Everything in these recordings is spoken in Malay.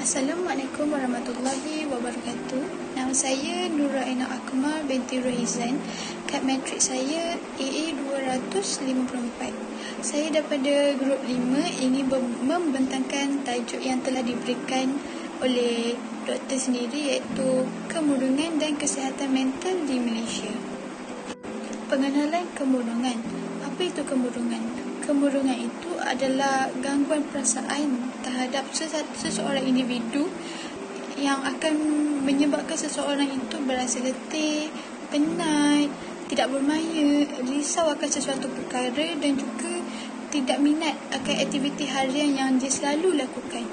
Assalamualaikum warahmatullahi wabarakatuh. Nama saya Nura Aina Akmal binti Rohizan. Kad matrik saya AA254. Saya daripada grup 5 ingin membentangkan tajuk yang telah diberikan oleh doktor sendiri, iaitu kemurungan dan kesihatan mental di Malaysia. Pengenalan kemurungan. Apa itu kemurungan? Kemurungan itu adalah gangguan perasaan terhadap seseorang individu yang akan menyebabkan seseorang itu berasa letih, penat, tidak bermaya, risau akan sesuatu perkara dan juga tidak minat akan aktiviti harian yang dia selalu lakukan.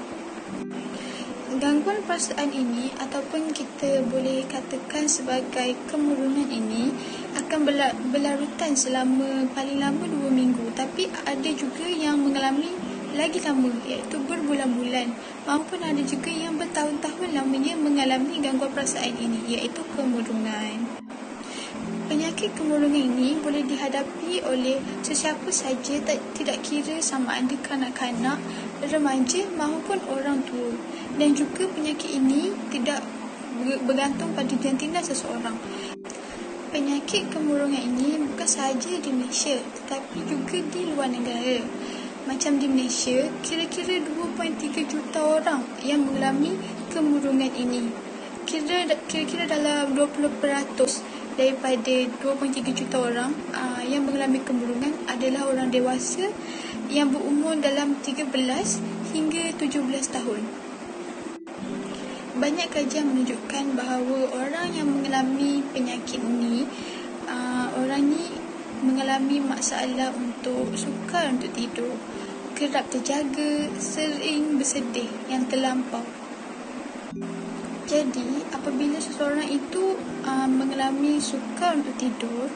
Gangguan perasaan ini ataupun kita boleh katakan sebagai kemurungan ini akan berlarutan selama paling lama 2 minggu, tapi ada juga yang mengalami lagi lama, iaitu berbulan-bulan, maupun ada juga yang bertahun-tahun lamanya mengalami gangguan perasaan ini, iaitu kemurungan. Penyakit kemurungan ini boleh dihadapi oleh sesiapa saja, tidak kira sama ada kanak-kanak, remaja maupun orang tua. Dan juga penyakit ini tidak bergantung pada jantina seseorang. Penyakit kemurungan ini bukan sahaja di Malaysia, tetapi juga di luar negara. Macam di Malaysia, kira-kira 2.3 juta orang yang mengalami kemurungan ini. Kira-kira dalam 20% daripada 2.3 juta orang yang mengalami kemurungan adalah orang dewasa yang berumur dalam 13 hingga 17 tahun. Banyak kajian menunjukkan bahawa orang yang mengalami penyakit ini, orang ni mengalami masalah untuk sukar untuk tidur, kerap terjaga, sering bersedih yang terlampau. Jadi, apabila seseorang itu mengalami sukar untuk tidur,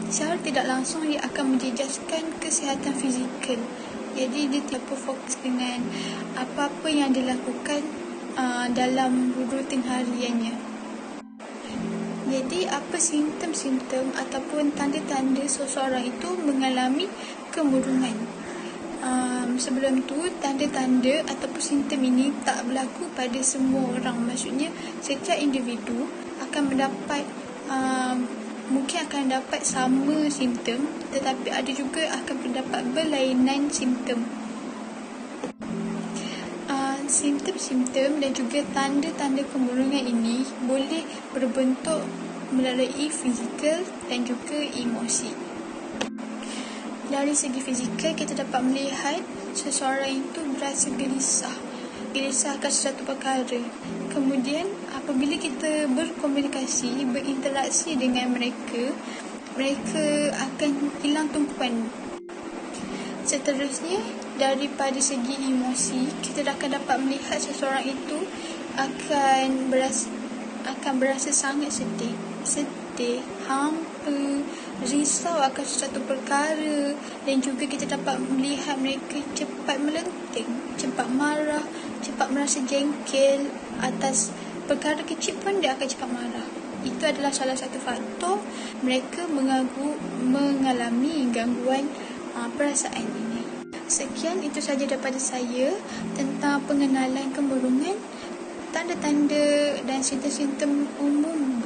secara tidak langsung dia akan menjejaskan kesihatan fizikal. Jadi, dia tidak fokus dengan apa-apa yang dilakukan dalam rutin hariannya. Jadi, apa simptom-simptom ataupun tanda-tanda seseorang itu mengalami kemurungan? Sebelum tu, tanda-tanda ataupun simptom ini tak berlaku pada semua orang. Maksudnya, setiap individu akan mendapat mungkin akan dapat sama simptom, tetapi ada juga akan mendapat berlainan simptom. Simptom-simptom dan juga tanda-tanda kemurungan ini boleh berbentuk melalui fizikal dan juga emosi. Dari segi fizikal, kita dapat melihat seseorang itu berasa gelisah akan sesuatu perkara. Kemudian, apabila kita berkomunikasi, berinteraksi dengan mereka akan hilang tumpuan. Seterusnya, daripada segi emosi, kita akan dapat melihat seseorang itu akan berasa sangat sedih, hampa, risau akan sesuatu perkara, dan juga kita dapat melihat mereka cepat melenting, cepat marah, cepat merasa jengkel atas perkara kecil pun dia akan cepat marah. Itu adalah salah satu faktor mereka mengalami gangguan perasaan ini. Sekian, itu sahaja daripada saya tentang pengenalan kemurungan, tanda-tanda dan simptom-simptom umum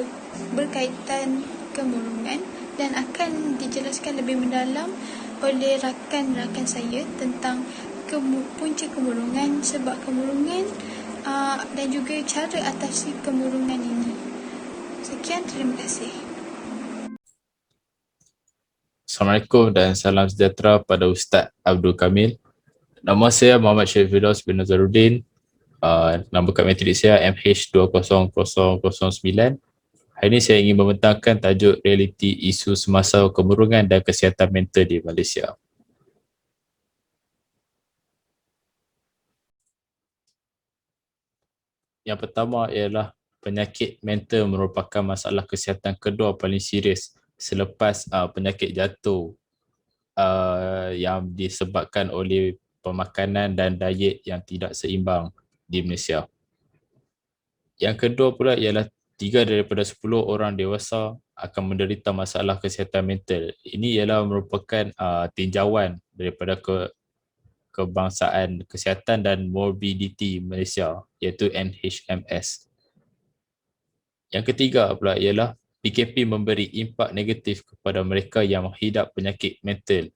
berkaitan kemurungan, dan akan dijelaskan lebih mendalam oleh rakan-rakan saya tentang punca kemurungan, sebab kemurungan dan juga cara atasi kemurungan ini. Sekian, terima kasih. Assalamualaikum dan salam sejahtera pada Ustaz Abdul Kamil. Nama saya Muhammad Syarif Firdaus bin Nazaruddin. Nama kad matrik saya MH20009. Hari ini saya ingin membentangkan tajuk realiti isu semasa kemurungan dan kesihatan mental di Malaysia. Yang pertama ialah penyakit mental merupakan masalah kesihatan kedua paling serius selepas penyakit jantung yang disebabkan oleh pemakanan dan diet yang tidak seimbang di Malaysia. Yang kedua pula ialah 3 daripada 10 orang dewasa akan menderita masalah kesihatan mental. Ini ialah merupakan tinjauan daripada Kebangsaan Kesihatan dan Morbidity Malaysia, iaitu NHMS. Yang ketiga pula ialah PKP memberi impak negatif kepada mereka yang menghidap penyakit mental.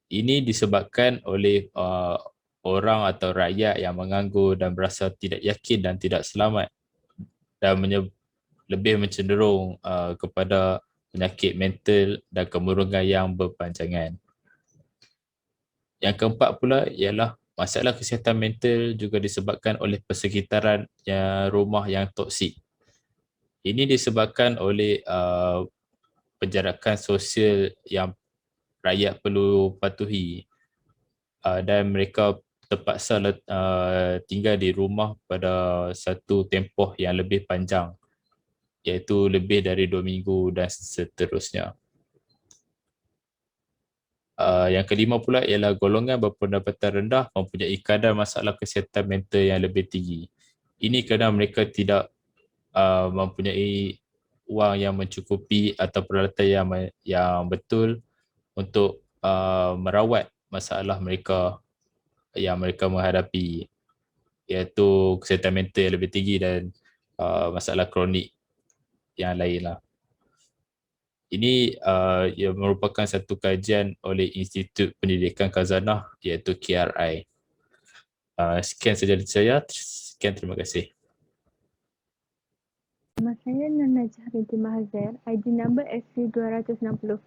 Ini disebabkan oleh orang atau rakyat yang menganggur dan berasa tidak yakin dan tidak selamat dan lebih mencenderung kepada penyakit mental dan kemurungan yang berpanjangan. Yang keempat pula ialah masalah kesihatan mental juga disebabkan oleh persekitaran rumah yang toksik. Ini disebabkan oleh penjarakan sosial yang rakyat perlu patuhi dan mereka terpaksa tinggal di rumah pada satu tempoh yang lebih panjang, iaitu lebih dari 2 minggu dan seterusnya. Yang kelima pula ialah golongan berpendapatan rendah mempunyai kadar masalah kesihatan mental yang lebih tinggi. Ini kerana mereka tidak mempunyai wang yang mencukupi atau peralatan yang betul untuk merawat masalah mereka yang mereka menghadapi, iaitu kesihatan mental yang lebih tinggi dan masalah kronik yang lain lah. Ini ia merupakan satu kajian oleh Institut Pendidikan Khazanah, iaitu KRI. Sekian saja dari saya. Sekian, terima kasih. Nama saya Nur Najah binti Mahazair, ID number SC260.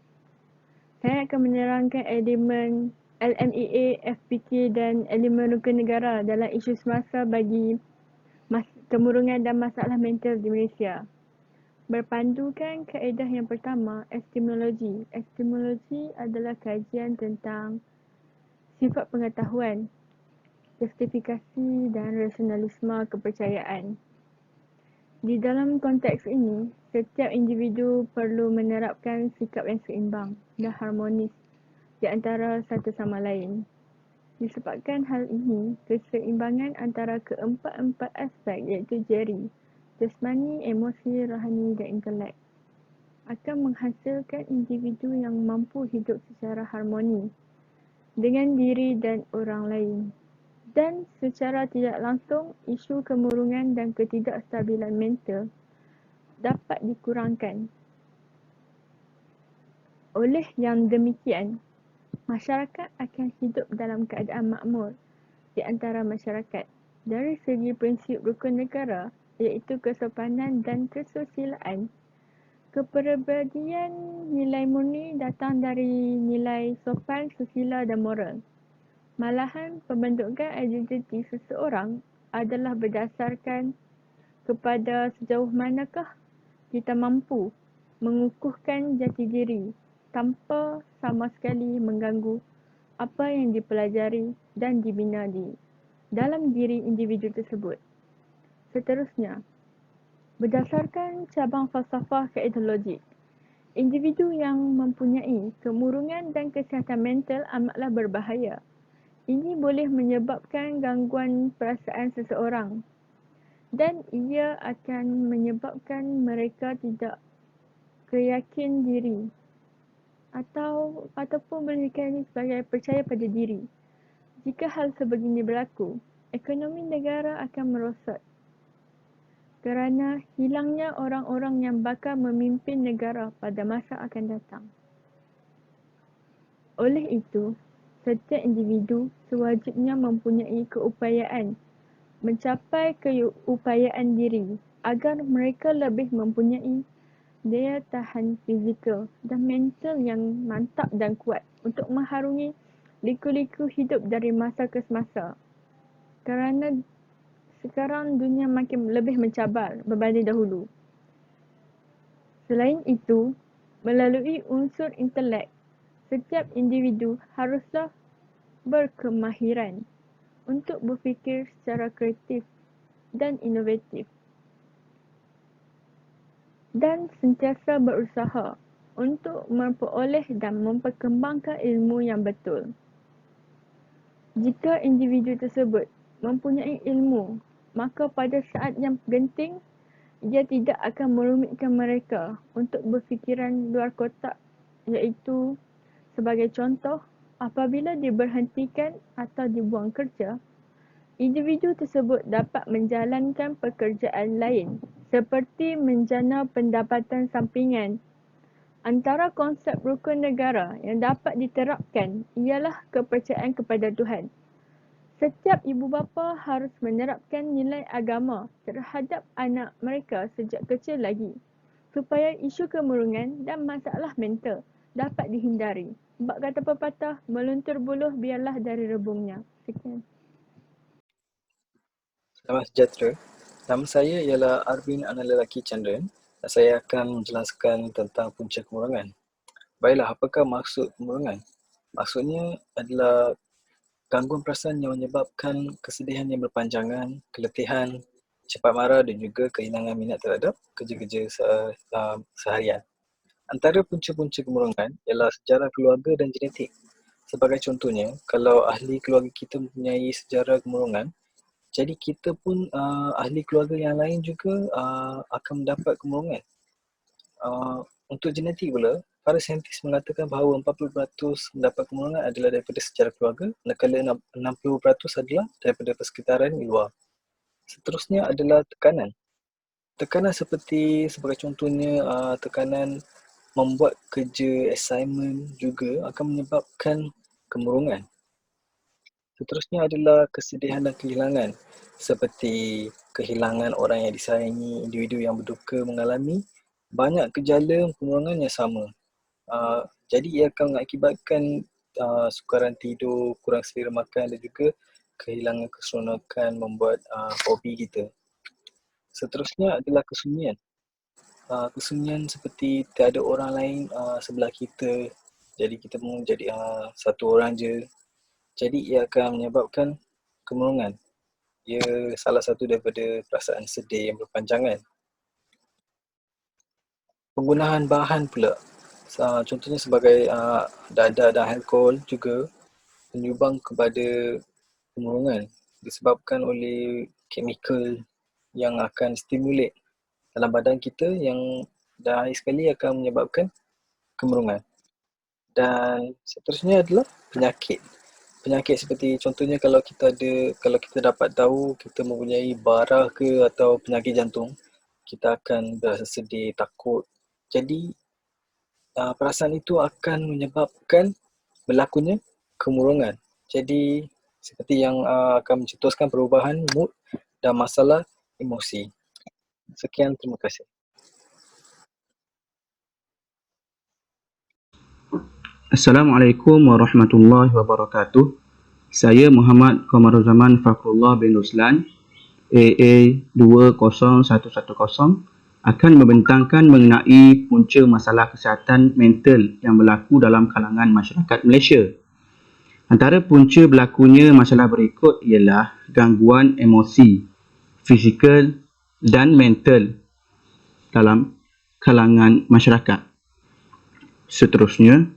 Saya akan menerangkan elemen LMEA, FPK dan elemen rukun negara dalam isu semasa bagi kemurungan dan masalah mental di Malaysia. Berpandukan kaedah yang pertama, epistemologi. Epistemologi adalah kajian tentang sifat pengetahuan, justifikasi dan rasionalisme kepercayaan. Di dalam konteks ini, setiap individu perlu menerapkan sikap yang seimbang dan harmonis di antara satu sama lain. Disebabkan hal ini, keseimbangan antara keempat-empat aspek iaitu jari, jasmani, emosi, rohani dan intelek akan menghasilkan individu yang mampu hidup secara harmoni dengan diri dan orang lain. Dan secara tidak langsung, isu kemurungan dan ketidakstabilan mental dapat dikurangkan. Oleh yang demikian, masyarakat akan hidup dalam keadaan makmur di antara masyarakat. Dari segi prinsip rukun negara, iaitu kesopanan dan kesusilaan, kepribadian nilai murni datang dari nilai sopan, susila dan moral. Malahan, pembentukan identiti seseorang adalah berdasarkan kepada sejauh manakah kita mampu mengukuhkan jati diri tanpa sama sekali mengganggu apa yang dipelajari dan dibina di dalam diri individu tersebut. Seterusnya, berdasarkan cabang falsafah kaedah logik, individu yang mempunyai kemurungan dan kesihatan mental amatlah berbahaya. Ini boleh menyebabkan gangguan perasaan seseorang dan ia akan menyebabkan mereka tidak keyakin diri ataupun boleh dikatakan sebagai percaya pada diri. Jika hal sebegini berlaku, ekonomi negara akan merosot kerana hilangnya orang-orang yang bakal memimpin negara pada masa akan datang. Oleh itu, setiap individu sewajibnya mempunyai keupayaan mencapai keupayaan diri agar mereka lebih mempunyai daya tahan fizikal dan mental yang mantap dan kuat untuk mengharungi liku-liku hidup dari masa ke semasa. Kerana sekarang dunia makin lebih mencabar berbanding dahulu. Selain itu, melalui unsur intelek, setiap individu haruslah berkemahiran untuk berfikir secara kreatif dan inovatif dan sentiasa berusaha untuk memperoleh dan memperkembangkan ilmu yang betul. Jika individu tersebut mempunyai ilmu, maka pada saat yang genting, ia tidak akan merumitkan mereka untuk berfikiran luar kotak, iaitu sebagai contoh, apabila diberhentikan atau dibuang kerja, individu tersebut dapat menjalankan pekerjaan lain seperti menjana pendapatan sampingan. Antara konsep rukun negara yang dapat diterapkan ialah kepercayaan kepada Tuhan. Setiap ibu bapa harus menerapkan nilai agama terhadap anak mereka sejak kecil lagi supaya isu kemurungan dan masalah mental dapat dihindari. Bak kata pepatah, meluntur buluh biarlah dari rebungnya. Sekian. Selamat sejahtera. Nama saya ialah Arvin Analelaki Chandran dan saya akan menjelaskan tentang punca kemurungan. Baiklah, apakah maksud kemurungan? Maksudnya adalah gangguan perasaan yang menyebabkan kesedihan yang berpanjangan, keletihan, cepat marah dan juga kehilangan minat terhadap kerja-kerja seharian. Antara punca-punca kemurungan ialah sejarah keluarga dan genetik. Sebagai contohnya, kalau ahli keluarga kita mempunyai sejarah kemurungan, jadi kita pun ahli keluarga yang lain juga akan mendapat kemurungan. Untuk genetik pula, para saintis mengatakan bahawa 40% mendapat kemurungan adalah daripada sejarah keluarga, manakala 60% adalah daripada persekitaran di luar. Seterusnya adalah tekanan. Tekanan sebagai contohnya tekanan membuat kerja assignment juga akan menyebabkan kemurungan. Seterusnya adalah kesedihan dan kehilangan, seperti kehilangan orang yang disayangi, individu yang berduka mengalami banyak gejala kemurungan yang sama. Jadi ia akan mengakibatkan sukaran tidur, kurang selera makan dan juga kehilangan keseronokan membuat hobi kita. Seterusnya adalah kesunyian. Kesunyian seperti tiada orang lain sebelah kita, jadi kita pun jadi satu orang je. Jadi ia akan menyebabkan kemurungan. Ia salah satu daripada perasaan sedih yang berpanjangan. Penggunaan bahan pula, contohnya sebagai dadah dan alkohol juga menyumbang kepada kemurungan disebabkan oleh chemical yang akan stimulate dalam badan kita yang dah sekali akan menyebabkan kemurungan. Dan seterusnya adalah penyakit. Penyakit seperti contohnya kalau kita dapat tahu kita mempunyai bara ke atau penyakit jantung, kita akan berasa sedih, takut. Jadi perasaan itu akan menyebabkan berlakunya kemurungan. Jadi seperti yang akan mencetuskan perubahan mood dan masalah emosi. Sekian, terima kasih. Assalamualaikum warahmatullahi wabarakatuh. Saya Muhammad Qamaruzaman Fakrullah bin Ruslan, AA 20110, akan membentangkan mengenai punca masalah kesihatan mental yang berlaku dalam kalangan masyarakat Malaysia. Antara punca berlakunya masalah berikut ialah gangguan emosi, fizikal dan mental dalam kalangan masyarakat. Seterusnya,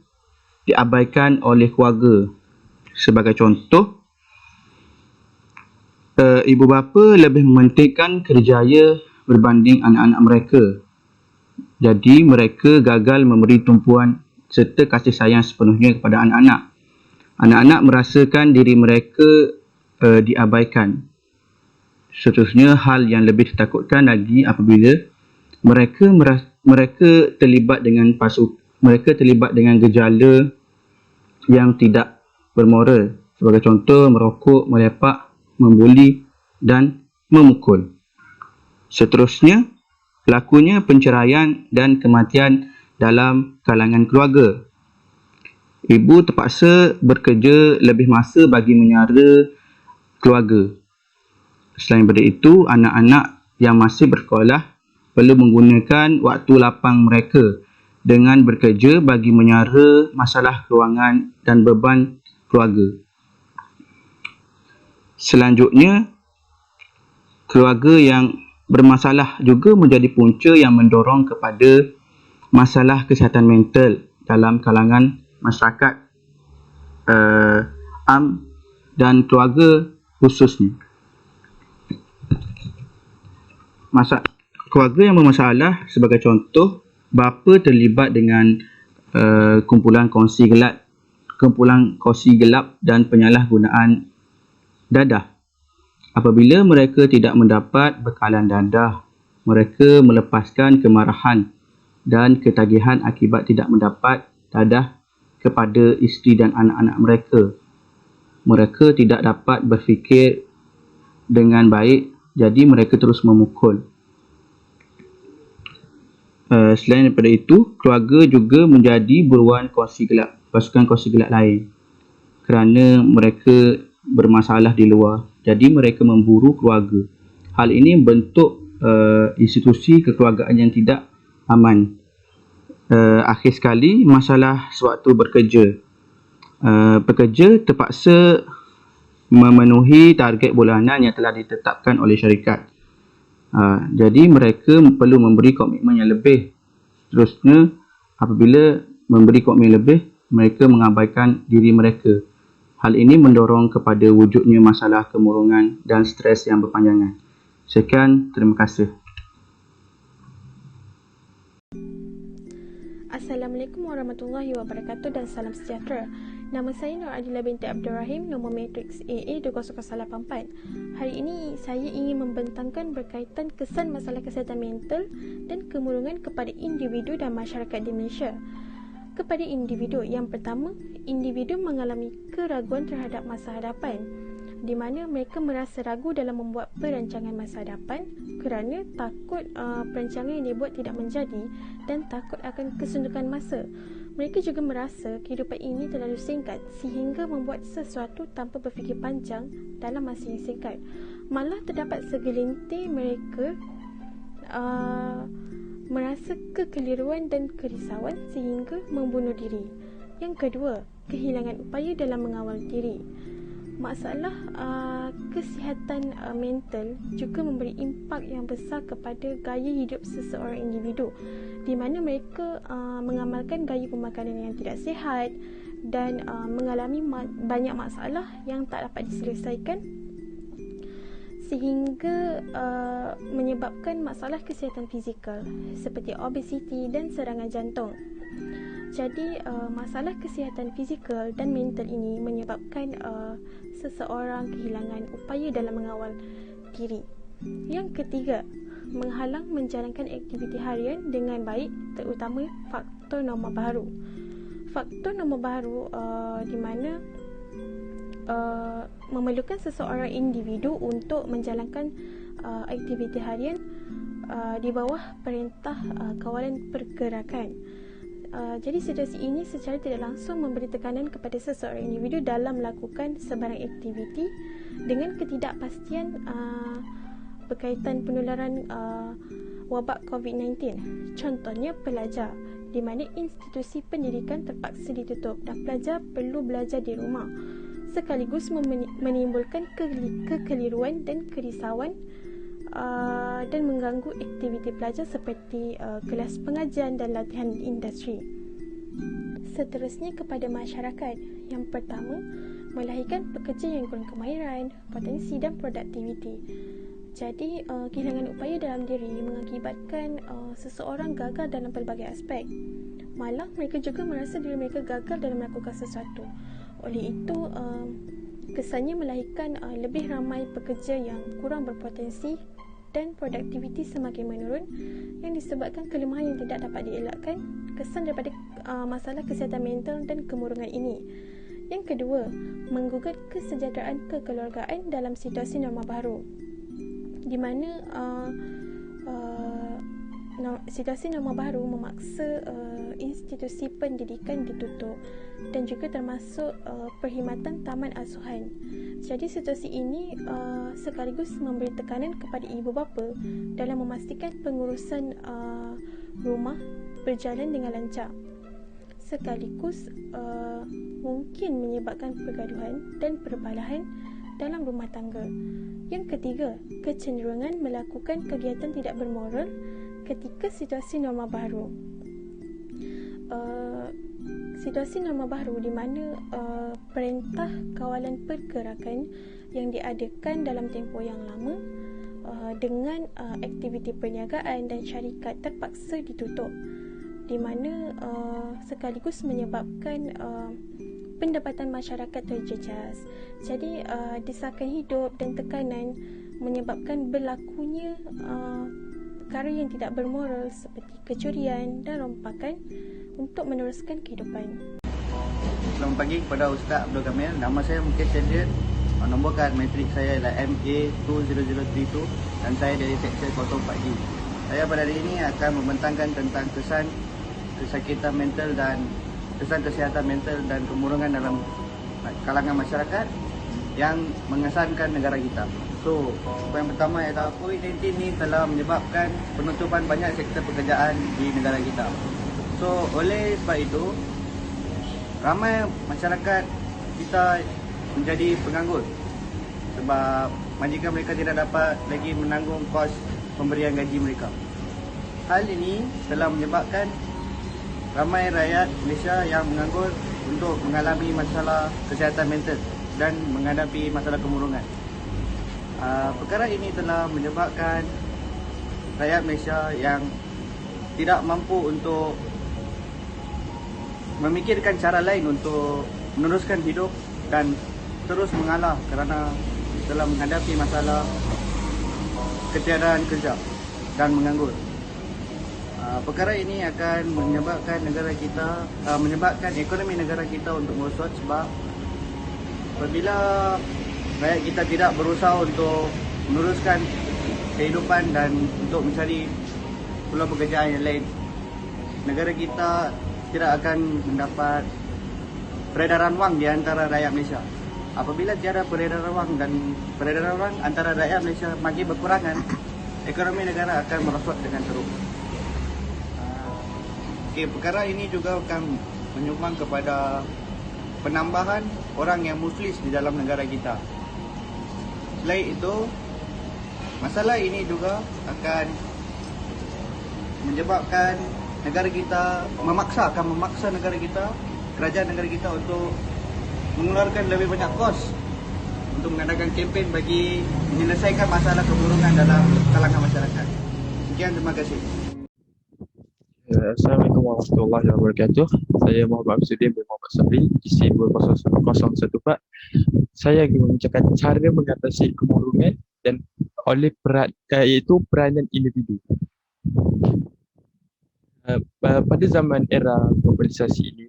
diabaikan oleh keluarga. Sebagai contoh, ibu bapa lebih mementingkan kerjaya berbanding anak-anak mereka. Jadi mereka gagal memberi tumpuan serta kasih sayang sepenuhnya kepada anak-anak. Anak-anak merasakan diri mereka diabaikan. Seterusnya, hal yang lebih ditakutkan lagi apabila mereka terlibat dengan gejala yang tidak bermoral. Sebagai contoh, merokok, melepak, membuli dan memukul. Seterusnya, berlakunya penceraian dan kematian dalam kalangan keluarga. Ibu terpaksa bekerja lebih masa bagi menyara keluarga. Selain daripada itu, anak-anak yang masih bersekolah perlu menggunakan waktu lapang mereka dengan bekerja bagi menyara masalah kewangan dan beban keluarga. Selanjutnya, keluarga yang bermasalah juga menjadi punca yang mendorong kepada masalah kesihatan mental dalam kalangan masyarakat dan keluarga khususnya. Keluarga yang bermasalah, sebagai contoh, bapa terlibat dengan kumpulan kongsi gelap kumpulan kongsi gelap dan penyalahgunaan dadah. Apabila mereka tidak mendapat bekalan dadah, mereka melepaskan kemarahan dan ketagihan akibat tidak mendapat dadah kepada isteri dan anak-anak mereka. Mereka tidak dapat berfikir dengan baik, jadi mereka terus memukul. Selain daripada itu, keluarga juga menjadi buruan pasukan kongsi gelap lain kerana mereka bermasalah di luar. Jadi mereka memburu keluarga. Hal ini membentuk institusi kekeluargaan yang tidak aman. Akhir sekali, masalah sewaktu bekerja. Pekerja terpaksa memenuhi target bulanan yang telah ditetapkan oleh syarikat. Jadi mereka perlu memberi komitmen yang lebih. Seterusnya, apabila memberi komitmen lebih, mereka mengabaikan diri mereka. Hal ini mendorong kepada wujudnya masalah kemurungan dan stres yang berpanjangan. Sekian, terima kasih. Assalamualaikum warahmatullahi wabarakatuh dan salam sejahtera. Nama saya Nur Adila binti Abdul Rahim, nombor matriks AA20084. Hari ini saya ingin membentangkan berkaitan kesan masalah kesihatan mental dan kemurungan kepada individu dan masyarakat di Malaysia. Kepada individu, yang pertama, individu mengalami keraguan terhadap masa hadapan, di mana mereka merasa ragu dalam membuat perancangan masa hadapan kerana takut perancangan yang dibuat tidak menjadi dan takut akan kesundukan masa. Mereka juga merasa kehidupan ini terlalu singkat sehingga membuat sesuatu tanpa berfikir panjang dalam masa yang singkat. Malah terdapat segelintir mereka merasa kekeliruan dan kerisauan sehingga membunuh diri. Yang kedua, kehilangan upaya dalam mengawal diri. Masalah kesihatan mental juga memberi impak yang besar kepada gaya hidup seseorang individu, di mana mereka mengamalkan gaya pemakanan yang tidak sihat dan mengalami banyak masalah yang tak dapat diselesaikan sehingga menyebabkan masalah kesihatan fizikal seperti obesiti dan serangan jantung. Jadi masalah kesihatan fizikal dan mental ini menyebabkan seseorang kehilangan upaya dalam mengawal diri. Yang ketiga, menghalang menjalankan aktiviti harian dengan baik, terutama faktor norma baru. Faktor norma baru di mana memerlukan seseorang individu untuk menjalankan aktiviti harian di bawah perintah kawalan pergerakan. Jadi situasi ini secara tidak langsung memberi tekanan kepada seseorang individu dalam melakukan sebarang aktiviti dengan ketidakpastian berkaitan penularan wabak COVID-19. Contohnya pelajar, di mana institusi pendidikan terpaksa ditutup dan pelajar perlu belajar di rumah, sekaligus menimbulkan kekeliruan dan kerisauan dan mengganggu aktiviti pelajar seperti kelas pengajian dan latihan industri. Seterusnya kepada masyarakat. Yang pertama, melahirkan pekerja yang kurang kemahiran, potensi dan produktiviti. Jadi, kehilangan upaya dalam diri mengakibatkan seseorang gagal dalam pelbagai aspek. Malah, mereka juga merasa diri mereka gagal dalam melakukan sesuatu. Oleh itu, kesannya melahirkan lebih ramai pekerja yang kurang berpotensi dan produktiviti semakin menurun yang disebabkan kelemahan yang tidak dapat dielakkan. Kesan daripada masalah kesihatan mental dan kemurungan ini. Yang kedua, menggugat kesejahteraan kekeluargaan dalam situasi norma baru, di mana situasi norma baru memaksa institusi pendidikan ditutup dan juga termasuk perkhidmatan taman asuhan. Jadi situasi ini sekaligus memberi tekanan kepada ibu bapa dalam memastikan pengurusan rumah berjalan dengan lancar, sekaligus mungkin menyebabkan pergaduhan dan perbalahan dalam rumah tangga. Yang ketiga, kecenderungan melakukan kegiatan tidak bermoral ketika situasi norma baru. Situasi norma baru di mana perintah kawalan pergerakan yang diadakan dalam tempoh yang lama dengan aktiviti perniagaan dan syarikat terpaksa ditutup, di mana sekaligus menyebabkan pendapatan masyarakat terjejas. Jadi desakan hidup dan tekanan menyebabkan berlakunya perkara yang tidak bermoral seperti kecurian dan rompakan untuk meneruskan kehidupan. Selamat pagi kepada Ustaz Abdul Kamil. Nama saya Mukesh Chandra. Nombor kad matrik saya ialah MA20032 dan saya dari Seksyen 04G. Saya pada hari ini akan membentangkan tentang kesan kesakitan mental dan kesan kesihatan mental dan kemurungan dalam kalangan masyarakat yang mengesankan negara kita. So, poin pertama ialah COVID-19 ini telah menyebabkan penutupan banyak sektor pekerjaan di negara kita. So, oleh sebab itu, ramai masyarakat kita menjadi penganggur sebab majikan mereka tidak dapat lagi menanggung kos pemberian gaji mereka. Hal ini telah menyebabkan ramai rakyat Malaysia yang menganggur untuk mengalami masalah kesihatan mental dan menghadapi masalah kemurungan. Perkara ini telah menyebabkan rakyat Malaysia yang tidak mampu untuk memikirkan cara lain untuk meneruskan hidup dan terus mengalah kerana telah menghadapi masalah ketiadaan kerja dan menganggur. Perkara ini akan menyebabkan menyebabkan ekonomi negara kita untuk merosot sebab apabila rakyat kita tidak berusaha untuk meneruskan kehidupan dan untuk mencari peluang pekerjaan yang lain, negara kita tidak akan mendapat peredaran wang di antara rakyat Malaysia. Apabila tiada peredaran wang dan peredaran wang antara rakyat Malaysia makin berkurangan, ekonomi negara akan merosot dengan teruk. Perkara ini juga akan menyumbang kepada penambahan orang yang muflis di dalam negara kita. Selain itu, masalah ini juga akan menyebabkan negara kita akan memaksa negara kita, kerajaan negara kita untuk mengeluarkan lebih banyak kos untuk mengadakan kempen bagi menyelesaikan masalah kemurungan dalam kalangan masyarakat. Sekian, terima kasih. Assalamualaikum warahmatullahi wabarakatuh. Saya Muhammad Absudin bin Muhammad Sabri, isi 20014. Saya ingin membincangkan cara mengatasi kemurungan dan iaitu peranan individu. Pada zaman era globalisasi ini,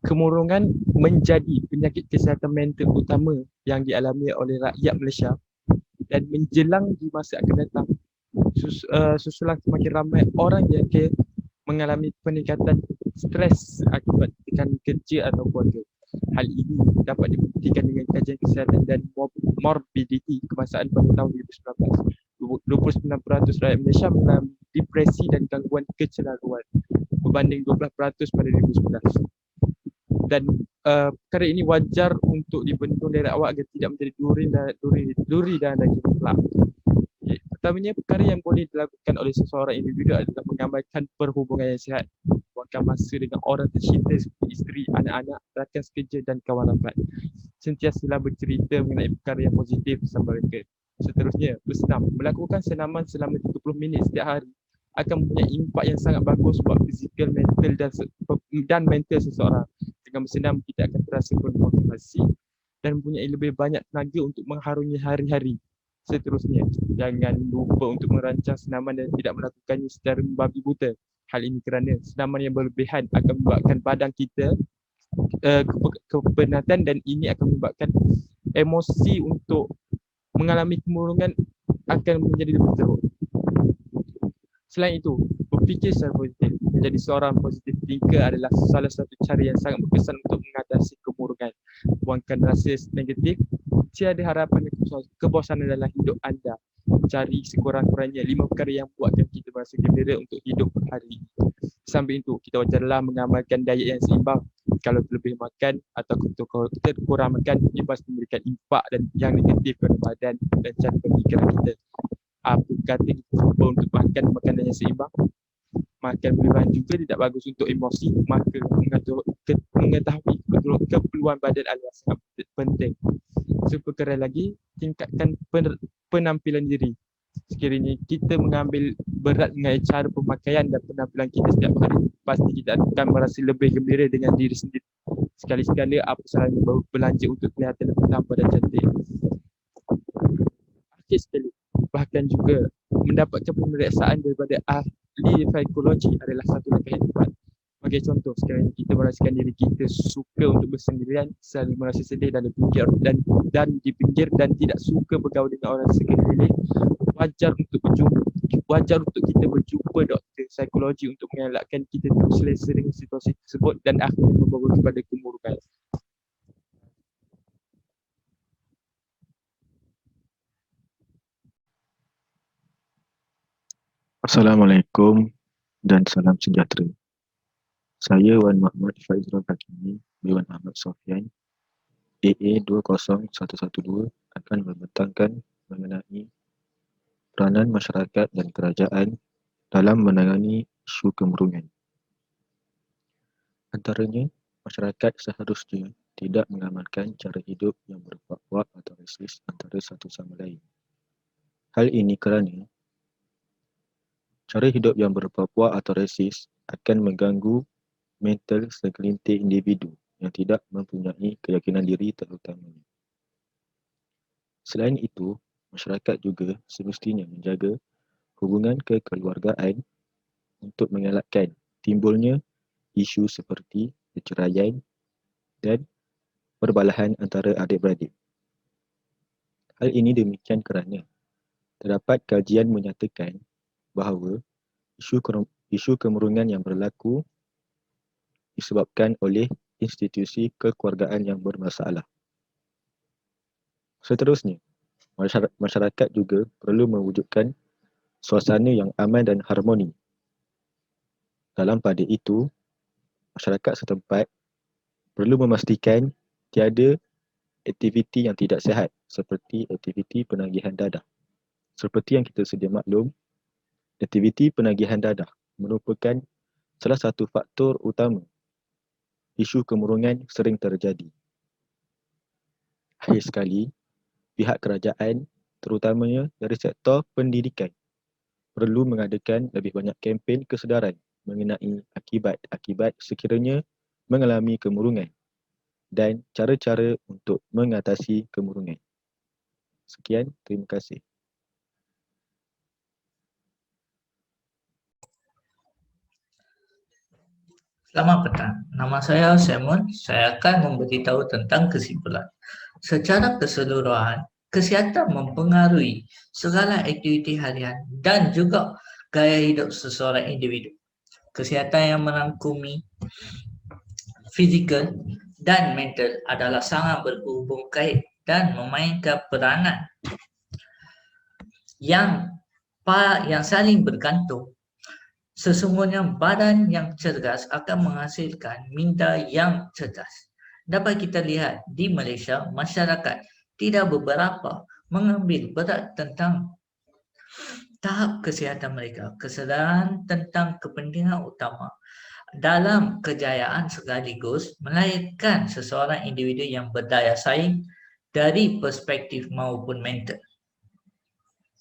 kemurungan menjadi penyakit kesihatan mental utama yang dialami oleh rakyat Malaysia dan menjelang di masa akan datang, susulan semakin ramai orang yang mengalami peningkatan stres akibat tekanan kerja atau keluarga. Hal ini dapat dibuktikan dengan kajian kesihatan dan morbiditi kebangsaan pada tahun 2019. 29% rakyat Malaysia mengalami depresi dan gangguan kecelaruan berbanding 12% pada 2011. Dan perkara ini wajar untuk dibendung dari awal agar tidak menjadi duri dan daging kelak. Pertamanya, perkara yang boleh dilakukan oleh seseorang individu adalah mengamalkan perhubungan yang sihat, meluangkan masa dengan orang tercinta seperti isteri, anak-anak, rakan sekerja dan kawan rapat. Sentiasalah bercerita mengenai perkara yang positif bersama mereka. Seterusnya, bersenam. Melakukan senaman selama 30 minit setiap hari akan mempunyai impak yang sangat bagus buat fizikal, mental dan mental seseorang. Dengan bersenam, kita akan terasa bermotivasi dan mempunyai lebih banyak tenaga untuk mengharungi hari-hari. Seterusnya, jangan lupa untuk merancang senaman dan tidak melakukannya secara membabi buta. Hal ini kerana senaman yang berlebihan akan membuatkan badan kita kepenatan dan ini akan menyebabkan emosi untuk mengalami kemurungan akan menjadi lebih teruk. Selain itu, berfikir secara positif. Menjadi seorang positif thinker adalah salah satu cara yang sangat berkesan untuk mengatasi kemurungan. Buangkan rasa negatif. Tiada harapan dan kebosanan dalam hidup anda. Cari sekurang-kurangnya 5 perkara yang buatkan kita merasa gembira untuk hidup hari ini. Sambil itu, kita wajarlah mengamalkan diet yang seimbang. Kalau terlebih makan atau kita kurang makan, ia pasti memberikan impak dan yang negatif kepada badan dan cara pemikiran kita. Apa kata kita cuba untuk makan makanan yang seimbang? Makan berlebihan juga tidak bagus untuk emosi, maka mengetahui keperluan badan adalah sangat penting. Perkara lagi, tingkatkan penampilan diri. Sekiranya kita mengambil berat dengan cara pemakaian dan penampilan kita setiap hari, pasti kita akan merasa lebih gembira dengan diri sendiri. Sekali-sekala apa salahnya belanja untuk kelihatan lebih tampan dan cantik. Akhir sekali, bahkan juga mendapatkan pemeriksaan daripada ahli psikologi adalah satu langkah yang tepat. Sebagai contoh, sekarang kita merasakan diri kita suka untuk bersendirian, selalu merasa sedih dan di pinggir dan tidak suka bergaul dengan orang sekeliling, wajar untuk kita berjumpa doktor psikologi untuk mengelakkan kita terselesa dengan situasi tersebut dan akhirnya membawa kepada kemurungan. Assalamualaikum dan salam sejahtera. Saya Wan Muhammad Faizrul Hakimi bin Wan Ahmad Sofian, AA 20112 akan membentangkan mengenai peranan masyarakat dan kerajaan dalam menangani isu kemurungan. Antaranya, masyarakat seharusnya tidak mengamalkan cara hidup yang berpuak-puak atau rasis antara satu sama lain. Hal ini kerana cara hidup yang berpuak-puak atau rasis akan mengganggu mental segelintir individu yang tidak mempunyai keyakinan diri terutamanya. Selain itu, masyarakat juga semestinya menjaga hubungan kekeluargaan untuk mengelakkan timbulnya isu seperti perceraian dan perbalahan antara adik-beradik. Hal ini demikian kerana terdapat kajian menyatakan bahawa isu kemurungan yang berlaku disebabkan oleh institusi kekeluargaan yang bermasalah. Seterusnya, masyarakat juga perlu mewujudkan suasana yang aman dan harmoni. Dalam pada itu, masyarakat setempat perlu memastikan tiada aktiviti yang tidak sihat seperti aktiviti penagihan dadah. Seperti yang kita sedia maklum, aktiviti penagihan dadah merupakan salah satu faktor utama isu kemurungan sering terjadi. Akhir sekali, pihak kerajaan terutamanya dari sektor pendidikan perlu mengadakan lebih banyak kempen kesedaran mengenai akibat-akibat sekiranya mengalami kemurungan dan cara-cara untuk mengatasi kemurungan. Sekian, terima kasih. Selamat petang. Nama saya Simon. Saya akan memberitahu tentang kesimpulan. Secara keseluruhan, kesihatan mempengaruhi segala aktiviti harian dan juga gaya hidup seseorang individu. Kesihatan yang merangkumi fizikal dan mental adalah sangat berhubung kait dan memainkan peranan yang saling bergantung. Sesungguhnya badan yang cergas akan menghasilkan minda yang cerdas. Dapat kita lihat di Malaysia, masyarakat tidak beberapa mengambil berat tentang tahap kesihatan mereka. Kesedaran tentang kepentingan utama dalam kejayaan sekaligus melahirkan seseorang individu yang berdaya saing dari perspektif maupun mental.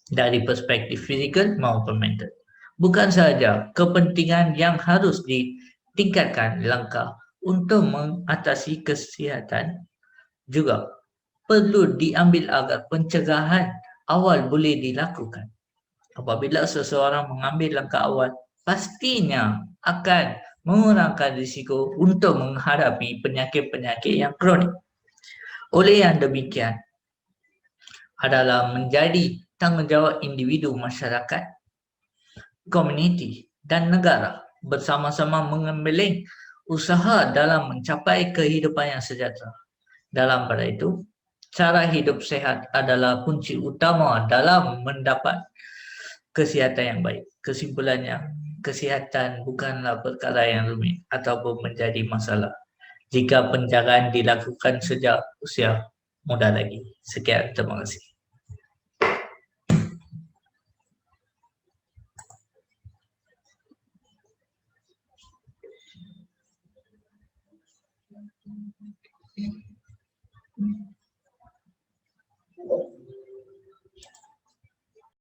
Dari perspektif fizikal maupun mental. Bukan sahaja kepentingan yang harus ditingkatkan langkah untuk mengatasi kesihatan juga perlu diambil agar pencegahan awal boleh dilakukan. Apabila seseorang mengambil langkah awal, pastinya akan mengurangkan risiko untuk menghadapi penyakit-penyakit yang kronik. Oleh yang demikian adalah menjadi tanggungjawab individu, masyarakat, komuniti dan negara bersama-sama mengembeling usaha dalam mencapai kehidupan yang sejahtera. Dalam pada itu, cara hidup sehat adalah kunci utama dalam mendapat kesihatan yang baik. Kesimpulannya, kesihatan bukanlah perkara yang rumit ataupun menjadi masalah jika penjagaan dilakukan sejak usia muda lagi. Sekian, terima kasih.